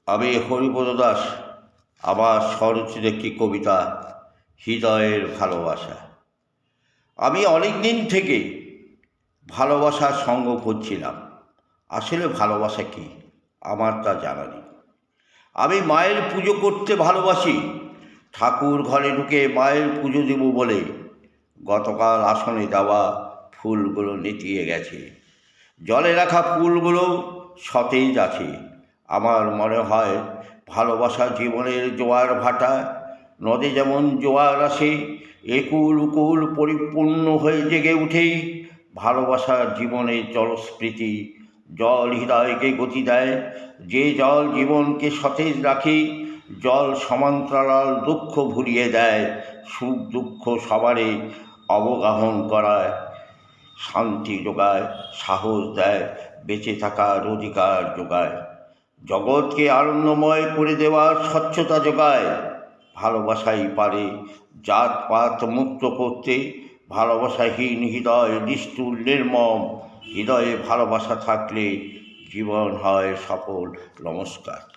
আমি হরিপদ দাস। আমার স্বরচিত একটি কবিতা, হৃদয়ের ভালোবাসা। আমি অনেক দিন থেকে ভালোবাসার সঙ্গ করছিলাম। আসলে ভালোবাসা কি আমার তা জানা নেই। আমি মায়ের পুজো করতে ভালোবাসি। ঠাকুর ঘরে ঢুকে মায়ের পুজো দেব বলে গতকাল আসনে দেওয়া ফুলগুলো নেতিয়ে গেছে। জলে রাখা ফুলগুলো সতেজ আছে। আমার মনে হয় ভালোবাসা জীবনের জোয়ার ভাটা। নদে যেমন জোয়ার আসে, একুল উকুল পরিপূর্ণ হয়ে জেগে উঠে, ভালোবাসা জীবনের জলস্মৃতি। জল হৃদয়কে গতি দেয়, যে জল জীবনকে সতেজ রাখে। জল সমান্তরাল দুঃখ ভুলিয়ে দেয়, সুখ দুঃখ সবারই অবগাহন করায়, শান্তি যোগায়, সাহস দেয়, বেঁচে থাকার অধিকার যোগায়, জগৎকে আনন্দময় করে দেওয়ার স্বচ্ছতা যোগায়। ভালোবাসাই পারে জাতপাত মুক্ত করতে। ভালোবাসাহীন হৃদয় নিষ্ঠুর নির্মম। হৃদয়ে ভালোবাসা থাকলে জীবন হয় সফল। নমস্কার।